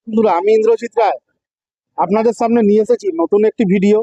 বন্ধুরা, আমি ইন্দ্রজিৎ রায় আপনাদের সামনে নিয়ে এসেছি নতুন একটি ভিডিও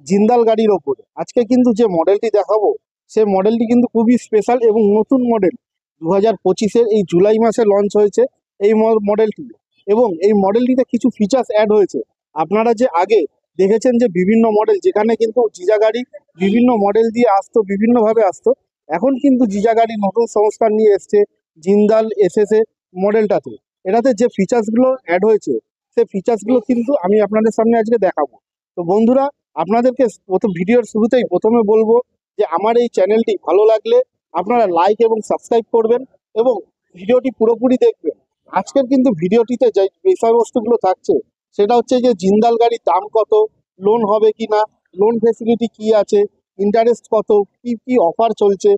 জিন্দাল গাড়ির ওপরে। আজকে কিন্তু যে মডেলটি দেখাবো সেই মডেলটি কিন্তু খুবই স্পেশাল এবং নতুন মডেল। 2025-এর এই জুলাই মাসে লঞ্চ হয়েছে এই মডেলটি, এবং এই মডেলটিতে কিছু ফিচার্স অ্যাড হয়েছে। আপনারা যে আগে দেখেছেন যে বিভিন্ন মডেল, যেখানে কিন্তু জিজা গাড়ি বিভিন্ন মডেল দিয়ে আসতো, বিভিন্নভাবে আসতো, এখন কিন্তু জিজা গাড়ি নতুন সংস্কার নিয়ে এসছে জিন্দাল এসএসএ মডেলটাতে। এটাতে যে ফিচার্সগুলো অ্যাড হয়েছে সেই ফিচার্সগুলো কিন্তু আমি আপনাদের সামনে আজকে দেখাবো। তো বন্ধুরা, আপনাদেরকে প্রথম ভিডিওর শুরুতেই প্রথমে বলবো যে আমার এই চ্যানেলটি ভালো লাগলে আপনারা লাইক এবং সাবস্ক্রাইব করবেন এবং ভিডিওটি পুরোপুরি দেখবেন। আজকের কিন্তু ভিডিওটিতে যে বিষয়বস্তুগুলো থাকছে সেটা হচ্ছে যে জিন্দাল গাড়ির দাম কত, লোন হবে কি না, লোন ফেসিলিটি কি আছে, ইন্টারেস্ট কত, কি কি অফার চলছে।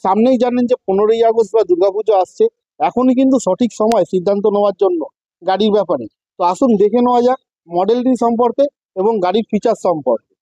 সামনেই জানেন যে 15ই আগস্ট বা দুর্গাপুজো আসছে। এখনই কিন্তু সঠিক সময় সিদ্ধান্ত নেওয়ার জন্য গাড়ির ব্যাপারে। তো আসুন দেখে নেওয়া যাক মডেলটি সম্পর্কে এবং গাড়ির ফিচার সম্পর্কে।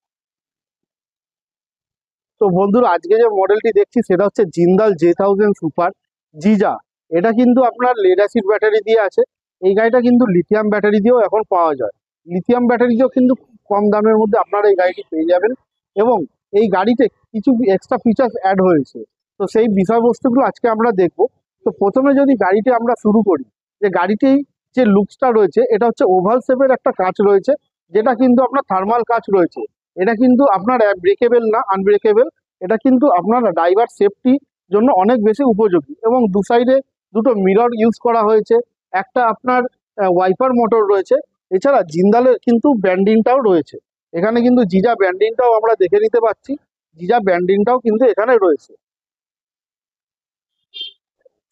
তো বন্ধুরা, আজকে যে মডেলটি দেখছি সেটা হচ্ছে জিন্দাল J1000 সুপার জিজা। এটা কিন্তু আপনার লেড অ্যাসিড ব্যাটারি দিয়ে আছে। এই গাড়িটা কিন্তু লিথিয়াম ব্যাটারি দিয়েও এখন পাওয়া যায়। লিথিয়াম ব্যাটারি দিয়েও কিন্তু খুব কম দামের মধ্যে আপনারা এই গাড়িটি পেয়ে যাবেন। এবং এই গাড়িতে কিছু এক্সট্রা ফিচার্স অ্যাড হয়েছে। তো সেই বিষয়বস্তুগুলো আজকে আমরা দেখব। তো প্রথমে যদি গাড়িটি আমরা শুরু করি, যে গাড়িটি যে লুকসটা রয়েছে এটা হচ্ছে ওভাল শেপের একটা কাচ রয়েছে, যেটা কিন্তু আপনার থার্মাল কাচ রয়েছে। এটা কিন্তু আপনার ব্রেকেবল না, আনব্রেকেবল। এটা কিন্তু আপনার ড্রাইভার সেফটি জন্য অনেক বেশি উপযোগী। এবং দু সাইডে দুটো মিরর ইউজ করা হয়েছে, একটা আপনার ওয়াইপার মোটর রয়েছে। এছাড়া জিন্দালের কিন্তু ব্র্যান্ডিংটাও রয়েছে। এখানে কিন্তু জিজা ব্র্যান্ডিংটাও আমরা দেখে নিতে পাচ্ছি। জিজা ব্র্যান্ডিংটাও কিন্তু এখানে রয়েছে।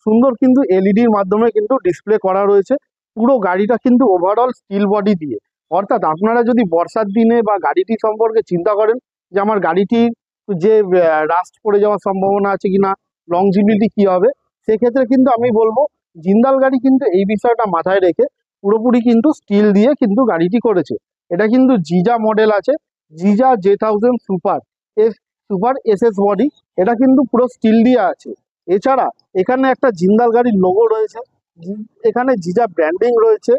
সুন্দর কিন্তু এলইডির মাধ্যমে কিন্তু ডিসপ্লে করা রয়েছে। পুরো গাড়িটা কিন্তু ওভারঅল স্টিল বডি দিয়ে। অর্থাৎ আপনারা যদি বর্ষার দিনে বা গাড়িটি সম্পর্কে চিন্তা করেন যে আমার গাড়িটির যে রাস্ট পড়ে যাওয়ার সম্ভাবনা আছে কিনা, লংজিভিটি কি হবে, সেক্ষেত্রে কিন্তু আমি বলবো জিন্দাল গাড়ি কিন্তু এই বিষয়টা মাথায় রেখে পুরোপুরি কিন্তু স্টিল দিয়ে কিন্তু গাড়িটি করেছে। এটা কিন্তু জিজা মডেল আছে, জিজা J1000 super super SS body. এটা কিন্তু পুরো স্টিল দিয়ে আছে। এছাড়া এখানে একটা জিন্দাল গাড়ির লোগো রয়েছে, এখানে জিজা ব্র্যান্ডিং রয়েছে,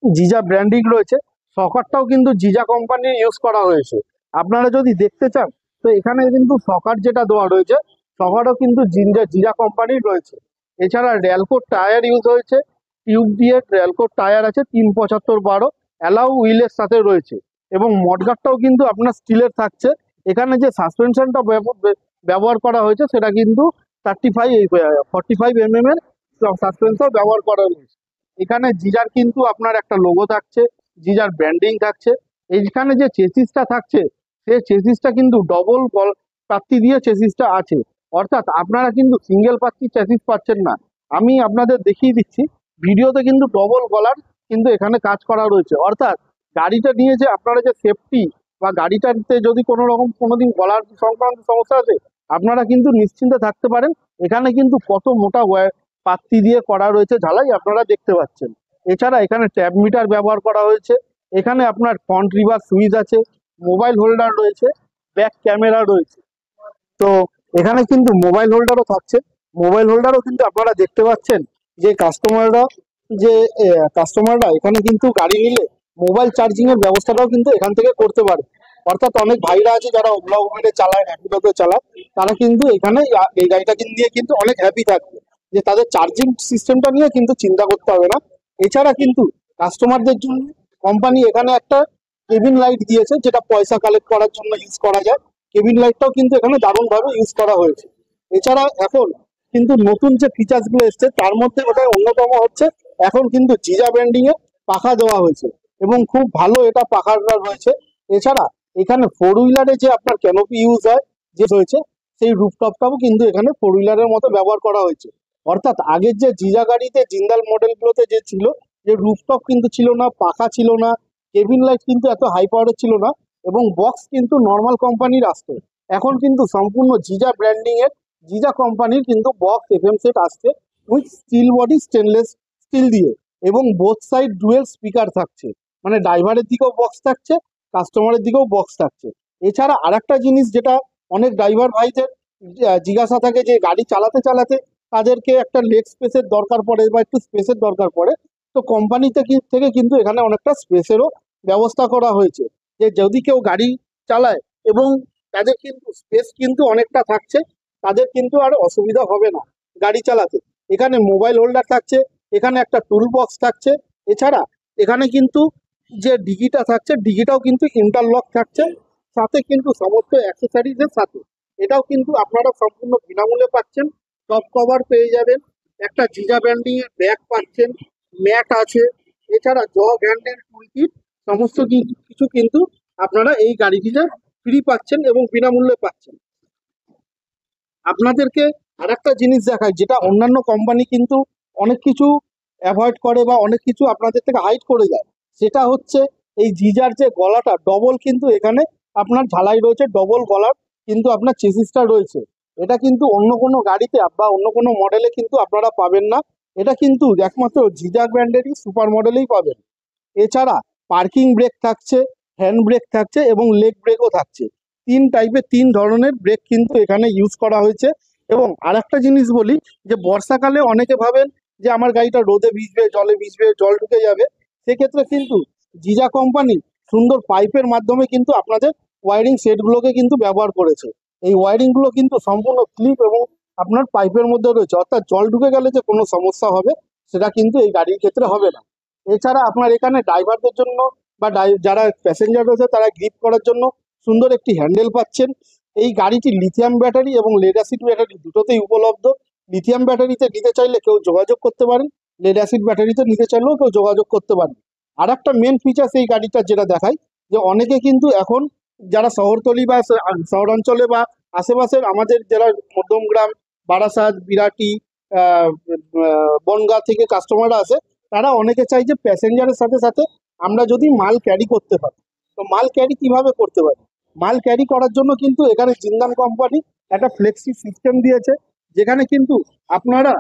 জিজা ব্র্যান্ডিং রয়েছে। সকারটাও কিন্তু জিজা কোম্পানির ইউজ করা হয়েছে। আপনারা যদি দেখতে চান তো এখানে কিন্তু সকার যেটা দেওয়া রয়েছে, সকারও কিন্তু জিজা জিজা কোম্পানির রয়েছে। এছাড়া র্যালকো টায়ার ইউজ হয়েছে, টিউব দিয়ে র্যালকো টায়ার আছে 375/12, অ্যালাউ হুইলের সাথে রয়েছে। এবং মডগার্ডটাও কিন্তু আপনার স্টিলের থাকছে। এখানে যে সাসপেনশনটা ব্যবহার করা হয়েছে সেটা কিন্তু 45 এর সাসপেন্সর ব্যবহার করা হয়েছে। এখানে জিজার কিন্তু আপনার একটা লোগো থাকছে, জিজার ব্র্যান্ডিং থাকছে। এইখানে যে চেসিসটা থাকছে সেই চেসিসটা কিন্তু ডবল পাত্তি দিয়ে চেসিসটা আছে। অর্থাৎ আপনারা কিন্তু সিঙ্গেল পাত্তি চেসিস পাচ্ছেন না। আমি আপনাদের দেখিয়ে দিচ্ছি, ভিডিওতে কিন্তু ডবল গলার কিন্তু এখানে কাজ করা রয়েছে। অর্থাৎ গাড়িটা নিয়ে যে আপনারা যে সেফটি বা গাড়িটাতে যদি কোনো রকম কোনোদিন গলার সংক্রান্ত সমস্যা আছে, আপনারা কিন্তু নিশ্চিন্তে থাকতে পারেন। এখানে কিন্তু কত মোটা পাত্তি দিয়ে করা রয়েছে ঝালাই, আপনারা দেখতে পাচ্ছেন। এছাড়া এখানে ট্যাব মিটার ব্যবহার করা হয়েছে। এখানে আপনার ফ্রন্ট রিভার সুইচ আছে, মোবাইল হোল্ডার রয়েছে, ব্যাক ক্যামেরা রয়েছে। তো এখানে কিন্তু মোবাইল হোল্ডারও থাকছে। মোবাইল হোল্ডারও কিন্তু আপনারা দেখতে পাচ্ছেন যে যে কাস্টমাররা এখানে কিন্তু গাড়ি নিলে মোবাইল চার্জিং এর ব্যবস্থাটাও কিন্তু এখান থেকে করতে পারে। অর্থাৎ অনেক ভাইরা আছে যারা ওলা উবেরে চালায়, র্যাপিডোতে চালায়, তারা কিন্তু এখানে এই গাড়িটা নিয়ে কিন্তু অনেক হ্যাপি থাকবে যে তাদের চার্জিং সিস্টেমটা নিয়ে কিন্তু চিন্তা করতে হবে না। এছাড়া কিন্তু কাস্টমারদের জন্য কোম্পানি এখানে একটা কেবিন লাইট দিয়েছে, যেটা পয়সা কালেক্ট করার জন্য ইউজ করা যায়। কেবিন লাইটটাও কিন্তু এখানে দারুণভাবে ইউজ করা হয়েছে। এছাড়া এখন কিন্তু নতুন যে ফিচার্স গুলো এসছে তার মধ্যে ওটা অন্যতম হচ্ছে, এখন কিন্তু জিজা ব্র্যান্ডিং এ পাখা দেওয়া হয়েছে এবং খুব ভালো এটা পাখাটা রয়েছে। এছাড়া এখানে ফোর হুইলারে যে আপনার ক্যানোপি ইউজ হয় যে হয়েছে, সেই রুফটপটাও কিন্তু এখানে ফোর হুইলারের মতো ব্যবহার করা হয়েছে। অর্থাৎ আগের যে জিজা গাড়িতে জিন্দাল মডেলগুলোতে যে ছিল, যে রুফটপ কিন্তু ছিল না, পাখা ছিল না, কেবিন লাইট কিন্তু এত হাই পাওয়ারের ছিল না, এবং বক্স কিন্তু নর্মাল কোম্পানির আসতো। এখন কিন্তু সম্পূর্ণ জিজা ব্র্যান্ডিং এর জিজা কোম্পানির কিন্তু বক্স এফএম সেট আসছে with steel body, stainless steel দিয়ে। এবং বোথ সাইড ডুয়েল স্পিকার থাকছে, মানে ড্রাইভারের দিকেও বক্স থাকছে, কাস্টমারের দিকেও বক্স থাকছে। এছাড়া আরেকটা জিনিস যেটা অনেক ড্রাইভার ভাইদের জিজ্ঞাসা থাকে, যে গাড়ি চালাতে চালাতে তাদেরকে একটা লেগ স্পেসের দরকার পড়ে বা একটু স্পেসের দরকার পড়ে, তো কোম্পানি থেকে কিন্তু এখানে অনেকটা স্পেসেরও ব্যবস্থা করা হয়েছে, যে যদি কেউ গাড়ি চালায় এবং তাদের কিন্তু স্পেস কিন্তু অনেকটা থাকছে, তাদের কিন্তু আর অসুবিধা হবে না গাড়ি চালাতে। এখানে মোবাইল হোল্ডার থাকছে, এখানে একটা টুল বক্স থাকছে, এছাড়া এখানে কিন্তু যে ডিগিটা থাকছে ডিগিটাও কিন্তু ইন্টারলক থাকছে, সাথে কিন্তু সমস্ত অ্যাক্সেসরিজের সাথে এটাও কিন্তু আপনারা সম্পূর্ণ বিনামূল্যে পাচ্ছেন। টপ কভার পেয়ে যাবেন, একটা জিজা ব্র্যান্ডিং এর ব্যাগ পাচ্ছেন, ম্যাট আছে, এছাড়া জগ হ্যান্ডেল টুল কিট সমস্ত কিছু কিন্তু আপনারা এই গাড়িটিতে ফ্রি পাচ্ছেন এবং বিনামূল্যে পাচ্ছেন। আপনাদেরকে আরেকটা জিনিস দেখায়, যেটা অন্যান্য কোম্পানি কিন্তু অনেক কিছু অ্যাভয়েড করে বা অনেক কিছু আপনাদের থেকে হাইড করে যায়, সেটা হচ্ছে এই জিজার যে গলাটা ডবল, কিন্তু এখানে আপনার ঝালাই রয়েছে ডবল গলার, কিন্তু আপনার চেসিসটা রয়েছে। এটা কিন্তু অন্য কোনো গাড়িতে বা অন্য কোনো মডেলে কিন্তু আপনারা পাবেন না, এটা কিন্তু একমাত্র জিজার ব্র্যান্ডেরই সুপার মডেলেই পাবেন। এছাড়া পার্কিং ব্রেক থাকছে, হ্যান্ড ব্রেক থাকছে এবং লেগ ব্রেকও থাকছে। তিন ধরনের ব্রেক কিন্তু এখানে ইউজ করা হয়েছে। এবং আরেকটা জিনিস বলি, যে বর্ষাকালে অনেকে ভাবেন যে আমার গাড়িটা রোদে ভিজবে, জলে ভিজবে, জল ঢুকে যাবে, সেক্ষেত্রে কিন্তু জিজা কোম্পানি সুন্দর পাইপের মাধ্যমে কিন্তু আপনাদের ওয়ারিং সেটগুলোকে কিন্তু ব্যবহার করেছে। এই ওয়ারিংগুলো কিন্তু সম্পূর্ণ ক্লিপ এবং আপনার পাইপের মধ্যে রয়েছে, অর্থাৎ জল ঢুকে গেলে যে কোনো সমস্যা হবে সেটা কিন্তু এই গাড়ির ক্ষেত্রে হবে না। এছাড়া আপনার এখানে ড্রাইভারদের জন্য বা যারা প্যাসেঞ্জার রয়েছে তারা গ্রিপ করার জন্য সুন্দর একটি হ্যান্ডেল পাচ্ছেন। এই গাড়িটি লিথিয়াম ব্যাটারি এবং লেড অ্যাসিড ব্যাটারি দুটোতেই উপলব্ধ। লিথিয়াম ব্যাটারিতে নিতে চাইলে কেউ যোগাযোগ করতে পারেন, লেড অ্যাসিড ব্যাটারিতে নিতে চাইলেও কেউ যোগাযোগ করতে পারেন। আর একটা মেন ফিচার্স এই গাড়িটা যেটা দেখায়, যে অনেকে কিন্তু এখন যারা শহরতলি বা শহরাঞ্চলে বা আশেপাশের আমাদের যারা মধ্যমগ্রাম, বারাসাত, বিরাটি, বনগাঁ থেকে কাস্টমাররা আসে, তারা অনেকে চাই যে প্যাসেঞ্জারের সাথে সাথে আমরা যদি মাল ক্যারি করতে পারি। তো মাল ক্যারি কিভাবে করতে পারি? মাল ক্যারি করার জন্য কিন্তু এখানে জিন্দাল কোম্পানি একটা ফ্লেক্সি সিস্টেম দিয়েছে, যেখানে কিন্তু আপনারা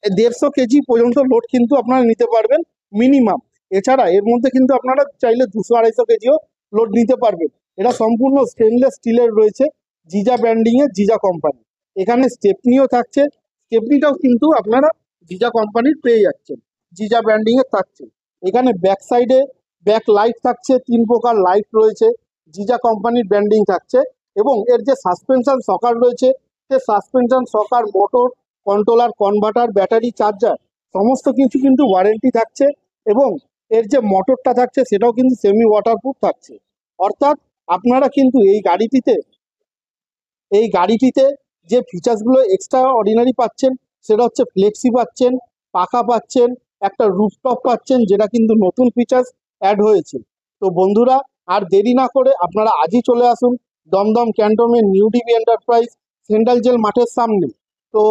150 কেজি পর্যন্ত লোড কিন্তু আপনারা নিতে পারবেন মিনিমাম। এছাড়া এর মধ্যে কিন্তু আপনারা চাইলে 200-250 কেজিও লোড নিতে পারবেন। এটা সম্পূর্ণ স্টেনলেস স্টিলের রয়েছে, জিজা ব্র্যান্ডিং এর, জিজা কোম্পানি। এখানে স্টেপনিও থাকছে, স্টেপনিটাও কিন্তু আপনারা জিজা কোম্পানির পেয়ে যাচ্ছেন, জিজা ব্র্যান্ডিং এর থাকছে। এখানে ব্যাক সাইডে ব্যাক লাইট থাকছে, 3 প্রকার লাইট রয়েছে, জিজা কোম্পানির ব্র্যান্ডিং থাকছে। এবং এর যে সাসপেনশন সকার রয়েছে, সে suspension shocker, motor controller, converter, battery, charger সমস্ত কিছু কিন্তু ওয়ারেন্টি থাকছে। এবং এর যে মোটরটা থাকছে সেটাও কিন্তু সেমি ওয়াটারপ্রুফ থাকছে। অর্থাৎ আপনারা কিন্তু এই গাড়িটিতে যে ফিচার্সগুলো এক্সট্রা অর্ডিনারি পাচ্ছেন, সেটা হচ্ছে ফ্লেক্সি পাচ্ছেন, পাখা পাচ্ছেন, একটা রুফটপ পাচ্ছেন, যেটা কিন্তু নতুন ফিচার্স অ্যাড হয়েছে। তো বন্ধুরা, আর দেরি না করে আপনারা আজই চলে আসুন Dum Dum cantonment new DB enterprise, central jail মাঠের সামনে। তো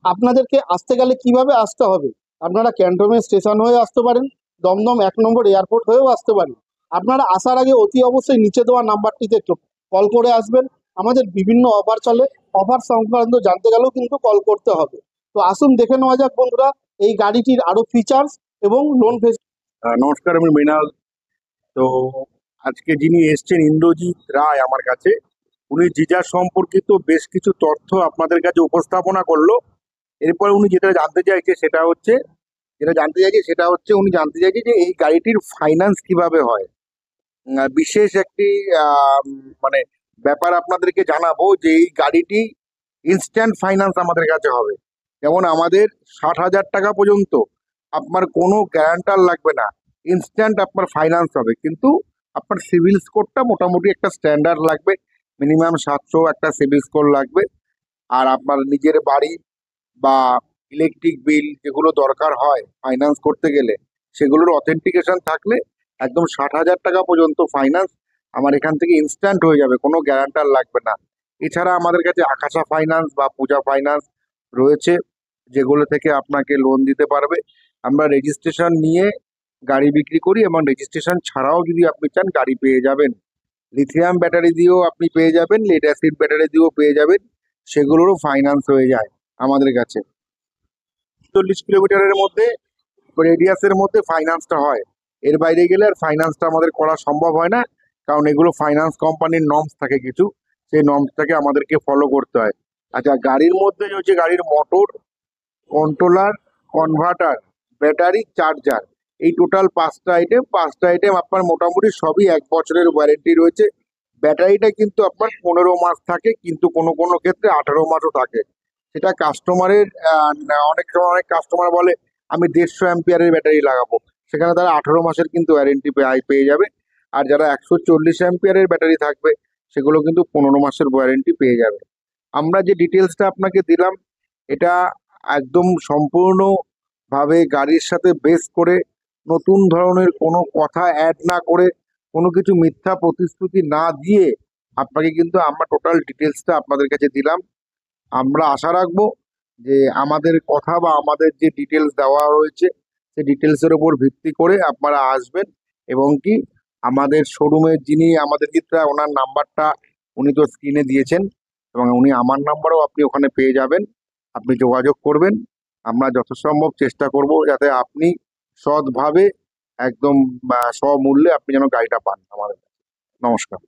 আপনাদেরকে আসতে গেলে কিভাবে আসতে হবে? আপনারা ক্যান্টনমেন্ট স্টেশন হয়ে আসতে পারেন, দমদম 1 নম্বর এয়ারপোর্ট হয়েও আসতে পারেন। আপনারা আসার আগে অতি অবশ্যই নিচে দেওয়া নাম্বারটিতে একটু কল করে আসবেন। আমাদের বিভিন্ন অফার চলে, অফার সংক্রান্ত জানতে গেলেও কিন্তু কল করতে হবে। তো আসুন দেখে নেওয়া যাক বন্ধুরা এই গাড়িটির আরো ফিচার্স এবং লোন নমস্কার, আমি মৃণাল। তো আজকে যিনি এসছেন ইন্দ্রজিৎ রায় আমার কাছে, উনি জিজার সম্পর্কিত বেশ কিছু তথ্য আপনাদের কাছে উপস্থাপনা করলো। এরপরে উনি যেটা জানতে চাইছে উনি জানতে চাইছে যে এই গাড়িটির ফাইন্যান্স কিভাবে হয়। বিশেষ একটি মানে ব্যাপার আপনাদেরকে জানাবো যে এই গাড়িটি ইনস্ট্যান্ট ফাইন্যান্স আমাদের কাছে হবে। যেমন আমাদের 60,000 টাকা পর্যন্ত আপনার কোনো গ্যারান্টার লাগবে না, ইনস্ট্যান্ট আপনার ফাইন্যান্স হবে। কিন্তু আপনার সিভিল স্কোরটা মোটামুটি একটা স্ট্যান্ডার্ড লাগবে, মিনিমাম 700 একটা সিভিল স্কোর লাগবে। আর আপনার নিজের বাড়ি বা ইলেকট্রিক বিল যেগুলো দরকার হয় ফাইন্যান্স করতে গেলে, সেগুলোর অথেন্টিকেশন থাকলে একদম 60,000 টাকা পর্যন্ত ফাইন্যান্স আমার এখান থেকে ইনস্ট্যান্ট হয়ে যাবে, কোনো গ্যারান্টার লাগবে না। এছাড়া আমাদের কাছে আকাশা ফাইন্যান্স বা পূজা ফাইন্যান্স রয়েছে, যেগুলো থেকে আপনাকে লোন দিতে পারবে। আমরা রেজিস্ট্রেশন নিয়ে গাড়ি বিক্রি করি এবং রেজিস্ট্রেশন ছাড়াও যদি আপনি চান গাড়ি পেয়ে যাবেন। লিথিয়াম ব্যাটারি দিয়েও আপনি পেয়ে যাবেন, লেড অ্যাসিড ব্যাটারি দিয়েও পেয়ে যাবেন, সেগুলোরও ফাইন্যান্স হয়ে যায় আমাদের কাছে। 40 কিলোমিটারের মধ্যে রেডিয়াসের মধ্যে ফাইন্যান্সটা হয়, এর বাইরে গেলে আর ফাইন্যান্সটা আমাদের করা সম্ভব হয় না, কারণ এগুলো ফাইন্যান্স কোম্পানির নর্মস থাকে কিছু, সেই নর্মসটাকে আমাদেরকে ফলো করতে হয়। আচ্ছা, গাড়ির মধ্যে হচ্ছে গাড়ির motor controller, converter, battery, charger, এই টোটাল পাঁচটা আইটেম আপনার মোটামুটি সবই 1 বছরের ওয়ারেন্টি রয়েছে। ব্যাটারিটা কিন্তু আপনার 15 মাস থাকে, কিন্তু কোনো কোনো ক্ষেত্রে 18 মাসও থাকে। সেটা কাস্টমারের অনেক সময় অনেক কাস্টমার বলে আমি 150 অ্যাম্পিয়ারের ব্যাটারি লাগাবো, সেখানে তারা 18 মাসের কিন্তু ওয়ারেন্টি পেয়ে যাবে। আর যারা 140 অ্যাম্পিয়ারের ব্যাটারি থাকবে সেগুলো কিন্তু 15 মাসের ওয়ারেন্টি পেয়ে যাবে। আমরা যে ডিটেলসটা আপনাকে দিলাম এটা একদম সম্পূর্ণভাবে গাড়ির সাথে বেস করে, নতুন ধরনের কোনো কথা অ্যাড না করে, কোনো কিছু মিথ্যা প্রতিশ্রুতি না দিয়ে আপনাকে কিন্তু আমরা টোটাল ডিটেলসটা আপনাদের কাছে দিলাম। আমরা আশা রাখবো যে আমাদের কথা বা আমাদের যে ডিটেলস দেওয়া রয়েছে সেই ডিটেলসের উপর ভিত্তি করে আপনারা আসবেন, এবং কি আমাদের শোরুমের যিনি আমাদের চিত্রা ওনার নাম্বারটা উনি তো স্ক্রিনে দিয়েছেন, এবং উনি আমার নাম্বারও আপনি ওখানে পেয়ে যাবেন। আপনি যোগাযোগ করবেন। আমরা যথাসম্ভব চেষ্টা করব যাতে আপনি সৎভাবে একদম স্বমূল্যে আপনি যেন গাড়িটা পান আমাদের কাছে। নমস্কার।